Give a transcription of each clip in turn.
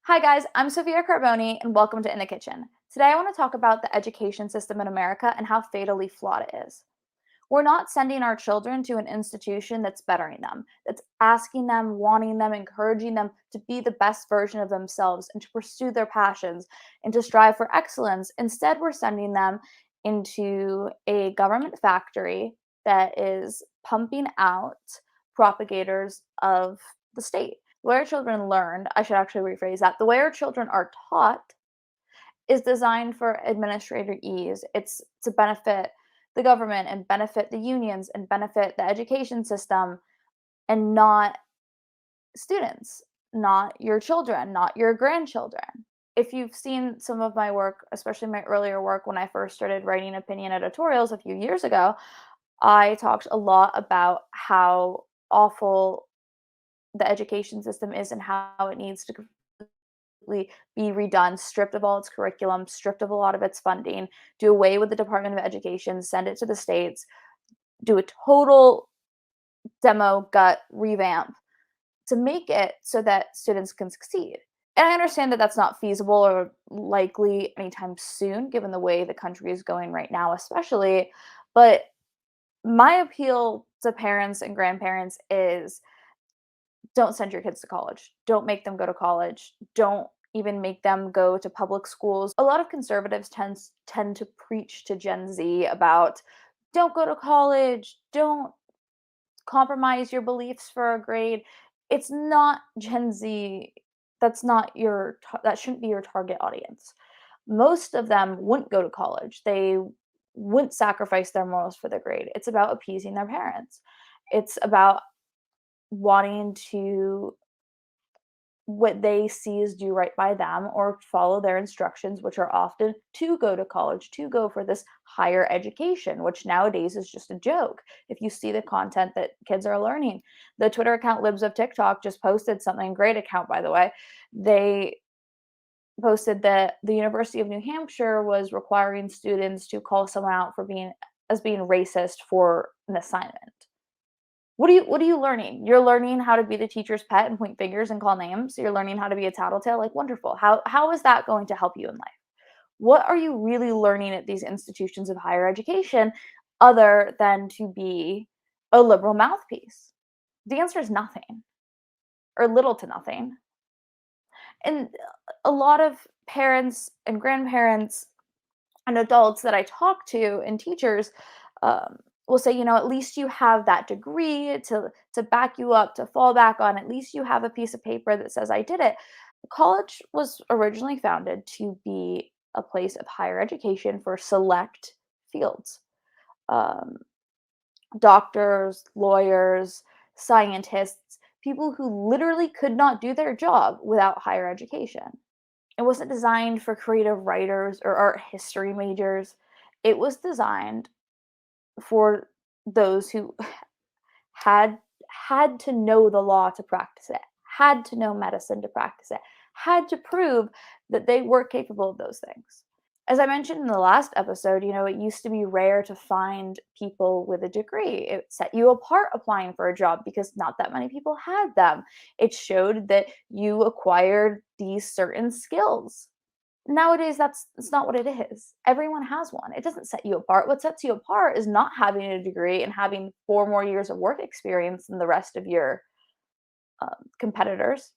Hi guys, I'm Sofia Carbone and welcome to In the Kitchen. Today I want to talk about the education system in America and how fatally flawed it is. We're not sending our children to an institution that's bettering them, that's asking them, wanting them, encouraging them to be the best version of themselves and to pursue their passions and to strive for excellence. Instead, we're sending them into a government factory that is pumping out propagators of the state. The way our children learn, I should actually rephrase that, the way our children are taught is designed for administrator ease. It's to benefit the government and benefit the unions and benefit the education system and not students, not your children, not your grandchildren. If you've seen some of my work, especially my earlier work when I first started writing opinion editorials a few years ago, I talked a lot about how awful the education system is and how it needs to be redone, stripped of all its curriculum, stripped of a lot of its funding, do away with the Department of Education, send it to the states, do a total demo gut revamp to make it so that students can succeed. And I understand that that's not feasible or likely anytime soon, given the way the country is going right now, especially. But my appeal to parents and grandparents is don't send your kids to college. Don't make them go to college. Don't even make them go to public schools. A lot of conservatives tend to preach to Gen Z about don't go to college, don't compromise your beliefs for a grade. It's not Gen Z. That's not that shouldn't be your target audience. Most of them wouldn't go to college. They wouldn't sacrifice their morals for the grade. It's about appeasing their parents. It's about wanting to what they see as do right by them or follow their instructions, which are often to go to college, to go for this higher education, which nowadays is just a joke. If you see the content that kids are learning, the Twitter account Libs of TikTok just posted something, great account, by the way. They posted that the University of New Hampshire was requiring students to call someone out for being racist for an assignment. What are you learning? You're learning how to be the teacher's pet and point fingers and call names. You're learning how to be a tattletale. Like, wonderful. How is that going to help you in life? What are you really learning at these institutions of higher education other than to be a liberal mouthpiece? The answer is nothing or little to nothing. And a lot of parents and grandparents and adults that I talk to and teachers will say, at least you have that degree to back you up, to fall back on. At least you have a piece of paper that says I did it. College was originally founded to be a place of higher education for select fields. Um, Doctors, lawyers, scientists, people who literally could not do their job without higher education. It wasn't designed for creative writers or art history majors. It was designed for those who had had to know the law to practice it, had to know medicine to practice it, had to prove that they were capable of those things. As I mentioned in the last episode, it used to be rare to find people with a degree. It set you apart applying for a job because not that many people had them. It showed that you acquired these certain skills. Nowadays, it's not what it is. Everyone has one. It doesn't set you apart. What sets you apart is not having a degree and having 4 more years of work experience than the rest of your competitors.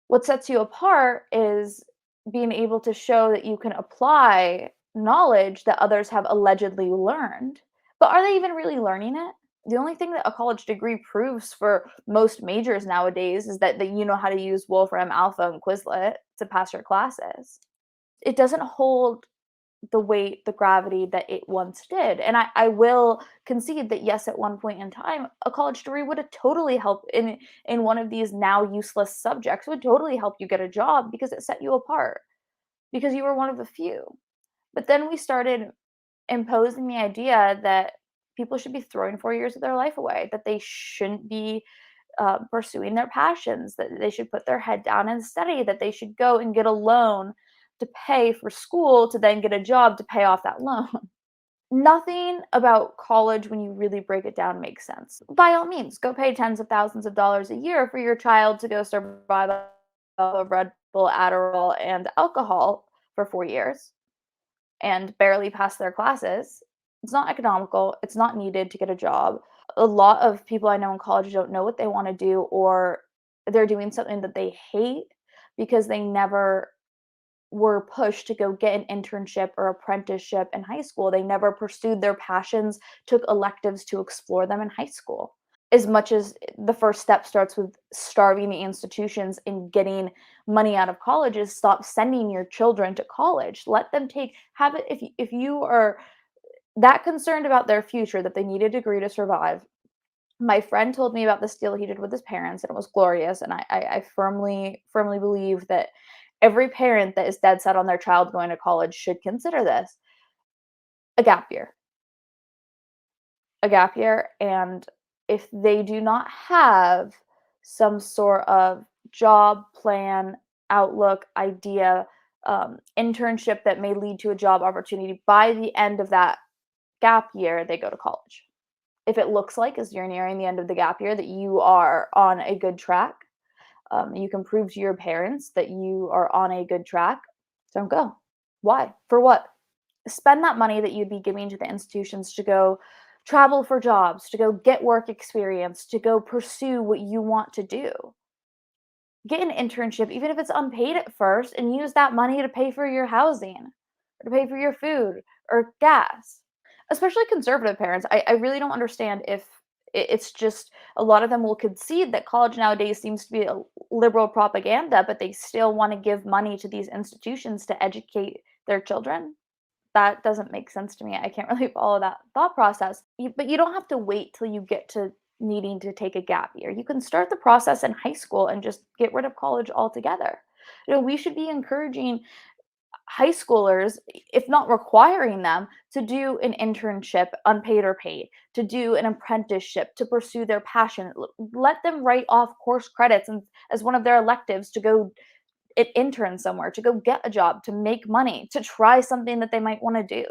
What sets you apart is being able to show that you can apply knowledge that others have allegedly learned. But are they even really learning it? The only thing that a college degree proves for most majors nowadays is that you know how to use Wolfram Alpha and Quizlet to pass your classes. It doesn't hold the weight, the gravity that it once did. And I will concede that yes, at one point in time, a college degree would have totally helped in one of these now useless subjects, would totally help you get a job because it set you apart, because you were one of the few. But then we started imposing the idea that people should be throwing 4 years of their life away, that they shouldn't be pursuing their passions, that they should put their head down and study, that they should go and get a loan to pay for school to then get a job to pay off that loan. Nothing about college, when you really break it down, makes sense. By all means, go pay tens of thousands of dollars a year for your child to go survive off of red full Adderall and alcohol for 4 years and barely pass their classes. It's not economical, it's not needed to get a job. A lot of people I know in college don't know what they wanna do, or they're doing something that they hate because they never were pushed to go get an internship or apprenticeship in high school. They never pursued their passions, took electives to explore them in high school. As much as the first step starts with starving the institutions and getting money out of colleges, stop sending your children to college. Let them have it if you are that concerned about their future that they need a degree to survive. My friend told me about this deal he did with his parents, and it was glorious, and I firmly believe that every parent that is dead set on their child going to college should consider this. A gap year. A gap year, and if they do not have some sort of job plan, outlook, idea, internship that may lead to a job opportunity by the end of that gap year, they go to college. If it looks like as you're nearing the end of the gap year that you are on a good track, you can prove to your parents that you are on a good track, don't go. Why? For what? Spend that money that you'd be giving to the institutions to go travel for jobs, to go get work experience, to go pursue what you want to do. Get an internship, even if it's unpaid at first, and use that money to pay for your housing or to pay for your food or gas. Especially conservative parents. I really don't understand if it's just a lot of them will concede that college nowadays seems to be a liberal propaganda, but they still want to give money to these institutions to educate their children. That doesn't make sense to me. I can't really follow that thought process. But you don't have to wait till you get to needing to take a gap year. You can start the process in high school and just get rid of college altogether. We should be encouraging high schoolers, if not requiring them, to do an internship, unpaid or paid, to do an apprenticeship, to pursue their passion. Let them write off course credits and as one of their electives to go intern somewhere, to go get a job, to make money, to try something that they might want to do.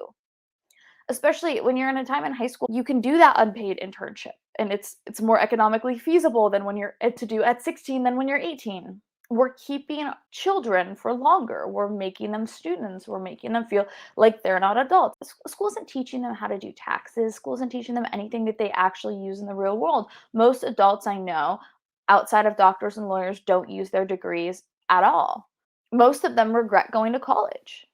Especially when you're in a time in high school, you can do that unpaid internship, and it's more economically feasible than when you're to do at 16 than when you're 18. We're keeping children for longer. We're making them students. We're making them feel like they're not adults. School isn't teaching them how to do taxes. School isn't teaching them anything that they actually use in the real world. Most adults I know, outside of doctors and lawyers, don't use their degrees at all. Most of them regret going to college.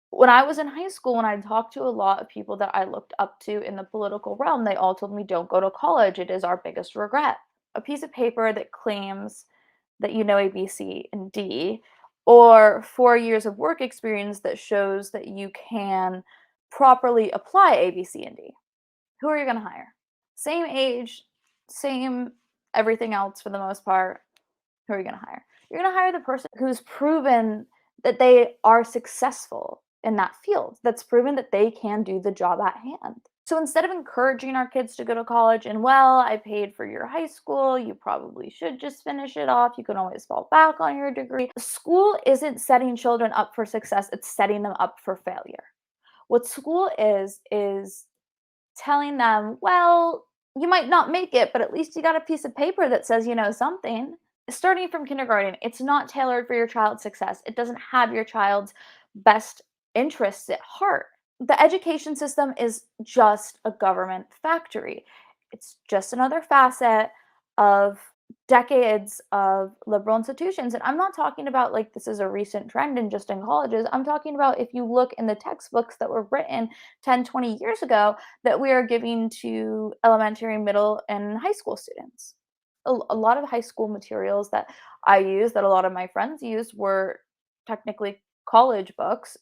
When I was in high school, when I talked to a lot of people that I looked up to in the political realm, they all told me, "Don't go to college. It is our biggest regret." A piece of paper that claims that you know A, B, C, and D, or 4 years of work experience that shows that you can properly apply A, B, C, and D. Who are you gonna hire? Same age, same everything else for the most part. Who are you gonna hire? You're gonna hire the person who's proven that they are successful in that field, that's proven that they can do the job at hand. So instead of encouraging our kids to go to college and, well, I paid for your high school, you probably should just finish it off. You can always fall back on your degree. School isn't setting children up for success, it's setting them up for failure. What school is telling them, well, you might not make it, but at least you got a piece of paper that says you know something. Starting from kindergarten, it's not tailored for your child's success. It doesn't have your child's best interests at heart. The education system is just a government factory. It's just another facet of decades of liberal institutions. And I'm not talking about like this is a recent trend and just in colleges. I'm talking about if you look in the textbooks that were written 10, 20 years ago that we are giving to elementary, middle, and high school students. A lot of high school materials that I use, that a lot of my friends used, were technically college books.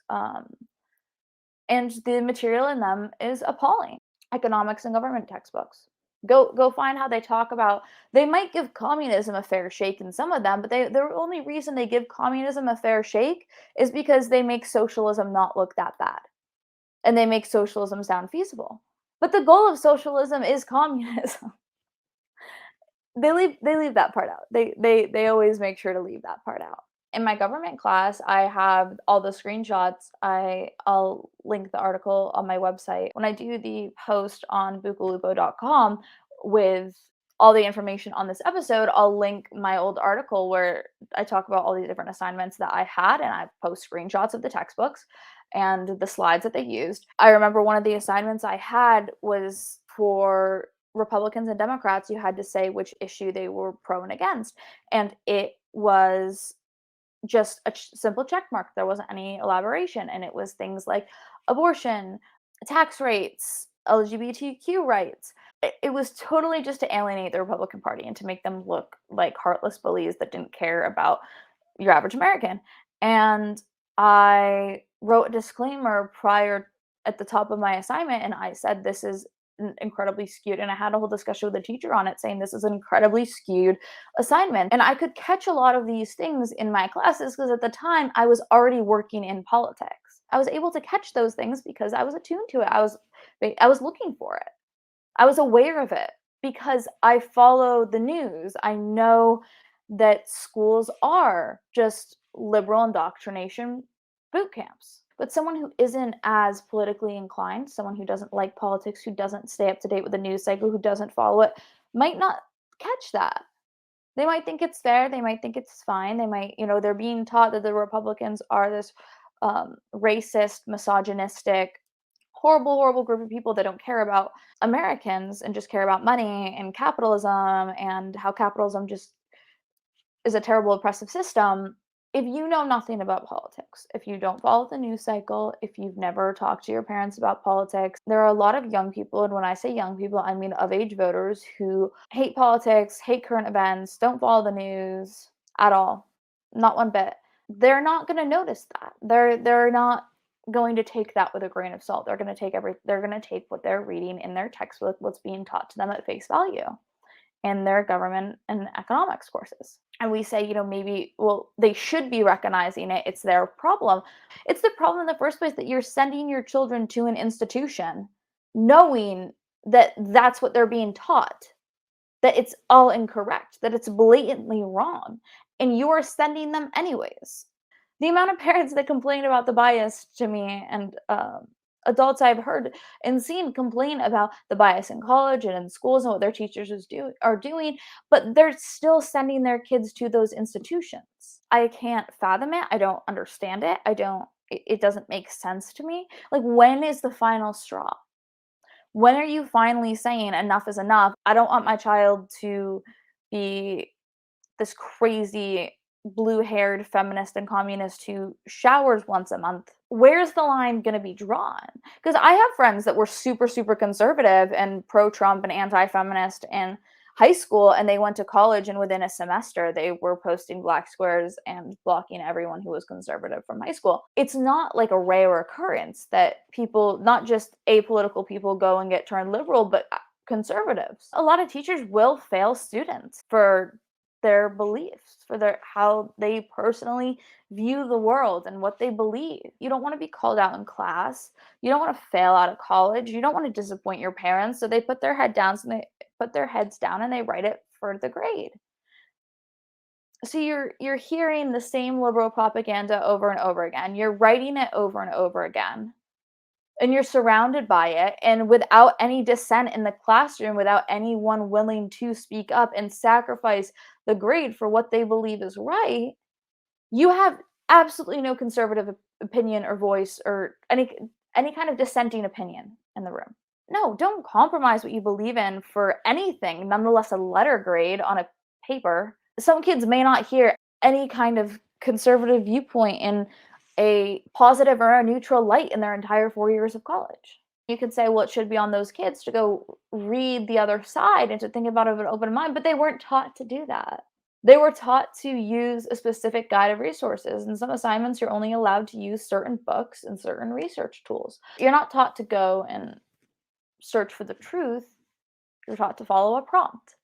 And the material in them is appalling. Economics and government textbooks. Go find how they talk about they might give communism a fair shake in some of them, but the only reason they give communism a fair shake is because they make socialism not look that bad. And they make socialism sound feasible. But the goal of socialism is communism. They leave that part out. They always make sure to leave that part out. In my government class, I have all the screenshots. I'll link the article on my website. When I do the post on bucalupo.com with all the information on this episode, I'll link my old article where I talk about all these different assignments that I had, and I post screenshots of the textbooks and the slides that they used. I remember one of the assignments I had was for Republicans and Democrats. You had to say which issue they were pro and against, and it was just a simple check mark. There wasn't any elaboration, and it was things like abortion, tax rates, LGBTQ rights. It was totally just to alienate the Republican Party and to make them look like heartless bullies that didn't care about your average American. And I wrote a disclaimer prior at the top of my assignment, and I said, this is incredibly skewed. And I had a whole discussion with the teacher on it, saying this is an incredibly skewed assignment. And I could catch a lot of these things in my classes because at the time I was already working in politics. I was able to catch those things because I was attuned to it. I was looking for it. I was aware of it because I follow the news. I know that schools are just liberal indoctrination boot camps. But someone who isn't as politically inclined, someone who doesn't like politics, who doesn't stay up to date with the news cycle, who doesn't follow it, might not catch that. They might think it's fair. They might think it's fine. They might, they're being taught that the Republicans are this racist, misogynistic, horrible, horrible group of people that don't care about Americans and just care about money and capitalism and how capitalism just is a terrible oppressive system. If you know nothing about politics, if you don't follow the news cycle, if you've never talked to your parents about politics, there are a lot of young people, and when I say young people, I mean of age voters who hate politics, hate current events, don't follow the news at all. Not one bit. They're not going to notice that. They're not going to take that with a grain of salt. They're going to take what they're reading in their textbook, what's being taught to them at face value in their government and economics courses. And we say, maybe, well, they should be recognizing it. It's their problem. It's the problem in the first place that you're sending your children to an institution knowing that that's what they're being taught, that it's all incorrect, that it's blatantly wrong, and you are sending them anyways. The amount of parents that complain about the bias to me, and adults I've heard and seen complain about the bias in college and in schools and what their teachers are doing, but they're still sending their kids to those institutions. I can't fathom it. I don't understand it. It doesn't make sense to me. Like, when is the final straw? When are you finally saying enough is enough? I don't want my child to be this crazy blue-haired feminist and communist who showers once a month. Where's the line going to be drawn? Because I have friends that were super, super conservative and pro-Trump and anti-feminist in high school, and they went to college, and within a semester they were posting black squares and blocking everyone who was conservative from high school. It's not like a rare occurrence that people, not just apolitical people, go and get turned liberal, but conservatives. A lot of teachers will fail students for their beliefs, for how they personally view the world and what they believe. You don't want to be called out in class. You don't want to fail out of college. You don't want to disappoint your parents. So they put their heads down and they write it for the grade. So you're hearing the same liberal propaganda over and over again. You're writing it over and over again. And you're surrounded by it, and without any dissent in the classroom, without anyone willing to speak up and sacrifice the grade for what they believe is right, you have absolutely no conservative opinion or voice or any kind of dissenting opinion in the room. No, don't compromise what you believe in for anything, nonetheless a letter grade on a paper. Some kids may not hear any kind of conservative viewpoint in a positive or a neutral light in their entire 4 years of college. You could say, well, it should be on those kids to go read the other side and to think about it with an open mind, but they weren't taught to do that. They were taught to use a specific guide of resources. And some assignments, you're only allowed to use certain books and certain research tools. You're not taught to go and search for the truth. You're taught to follow a prompt.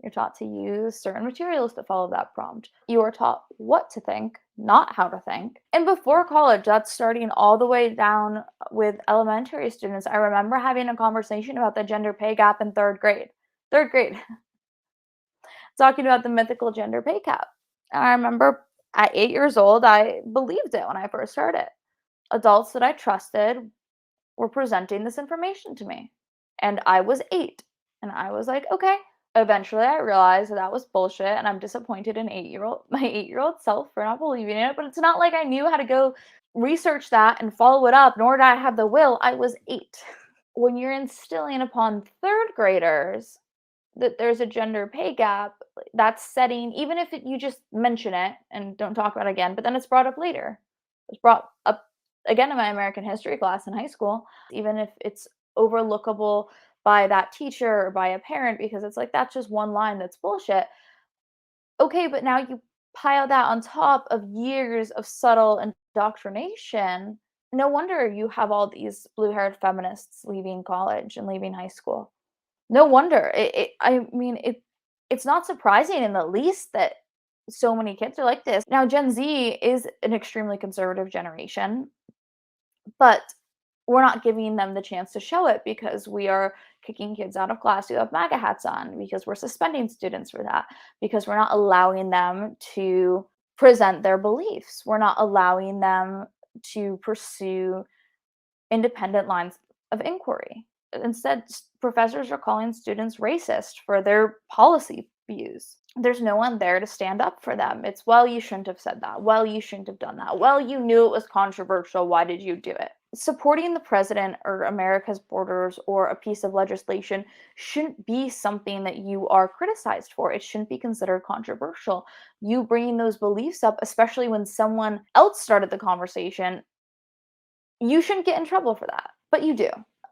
You're taught to use certain materials to follow that prompt. You are taught what to think, not how to think. And before college, that's starting all the way down with elementary students. I remember having a conversation about the gender pay gap in third grade. Third grade. Talking about the mythical gender pay gap. And I remember at 8 years old, I believed it when I first heard it. Adults that I trusted were presenting this information to me. And I was 8. And I was like, okay, Eventually, I realized that that was bullshit, and I'm disappointed in my 8-year-old self for not believing in it, but it's not like I knew how to go research that and follow it up, nor did I have the will. I was 8. When you're instilling upon 3rd graders that there's a gender pay gap, like, that's setting, even if you just mention it and don't talk about it again, but then it's brought up later. It's brought up again in my American history class in high school, even if it's overlookable by that teacher or by a parent because it's like that's just one line that's bullshit. Okay, but now you pile that on top of years of subtle indoctrination. No wonder you have all these blue-haired feminists leaving college and leaving high school. No wonder. I mean, it's not surprising in the least that so many kids are like this. Now, Gen Z is an extremely conservative generation, but we're not giving them the chance to show it because we are kicking kids out of class who have MAGA hats on, because we're suspending students for that, because we're not allowing them to present their beliefs. We're not allowing them to pursue independent lines of inquiry. Instead, professors are calling students racist for their policy views. There's no one there to stand up for them. It's, well, you shouldn't have said that. Well, you shouldn't have done that. Well, you knew it was controversial. Why did you do it? Supporting the president or America's borders or a piece of legislation shouldn't be something that you are criticized for. It shouldn't be considered controversial. You bringing those beliefs up, especially when someone else started the conversation, you shouldn't get in trouble for that, but you do.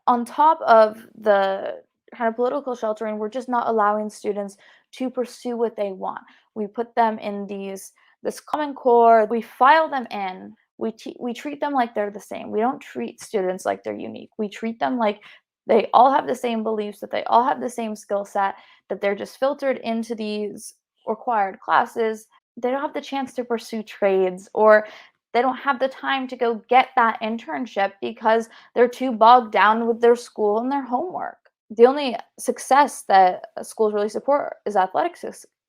On top of the kind of political sheltering, we're just not allowing students to pursue what they want. We put them in this common core, we file them in, we treat them like they're the same. We don't treat students like they're unique. We treat them like they all have the same beliefs, that they all have the same skill set, that they're just filtered into these required classes. They don't have the chance to pursue trades, or they don't have the time to go get that internship because they're too bogged down with their school and their homework. The only success that schools really support is athletic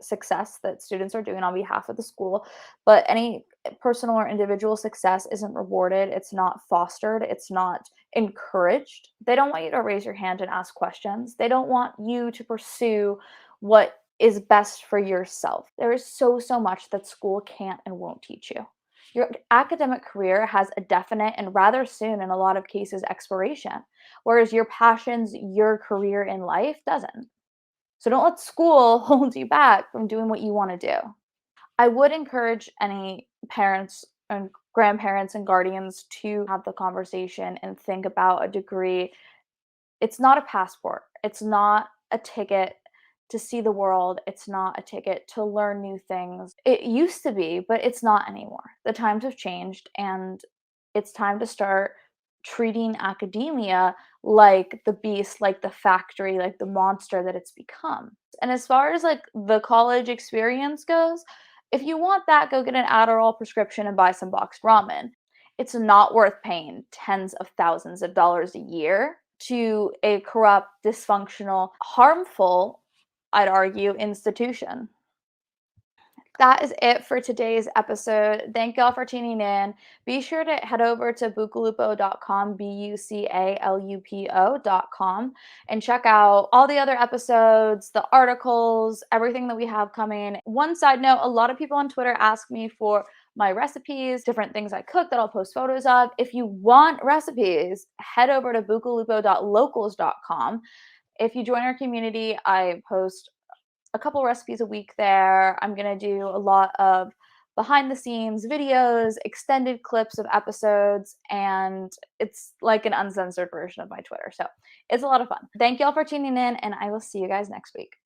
success that students are doing on behalf of the school, but any personal or individual success isn't rewarded, it's not fostered, it's not encouraged. They don't want you to raise your hand and ask questions. They don't want you to pursue what is best for yourself. There is so much that school can't and won't teach you. Your academic career has a definite and rather soon, in a lot of cases, expiration, whereas your passions, your career in life doesn't. So don't let school hold you back from doing what you want to do. I would encourage any parents and grandparents and guardians to have the conversation and think about a degree. It's not a passport. It's not a ticket to see the world. It's not a ticket to learn new things. It used to be, but it's not anymore. The times have changed, and it's time to start treating academia like the beast, like the factory, like the monster that it's become. And as far as like the college experience goes, if you want that, go get an Adderall prescription and buy some boxed ramen. It's not worth paying tens of thousands of dollars a year to a corrupt, dysfunctional, harmful, I'd argue, institution. That is it for today's episode. Thank y'all for tuning in. Be sure to head over to bucalupo.com, bucalupo.com, and check out all the other episodes, the articles, everything that we have coming. One side note, a lot of people on Twitter ask me for my recipes, different things I cook that I'll post photos of. If you want recipes, head over to bucalupo.locals.com. If you join our community, I post a couple recipes a week there. I'm going to do a lot of behind the scenes videos, extended clips of episodes, and it's like an uncensored version of my Twitter. So it's a lot of fun. Thank y'all for tuning in, and I will see you guys next week.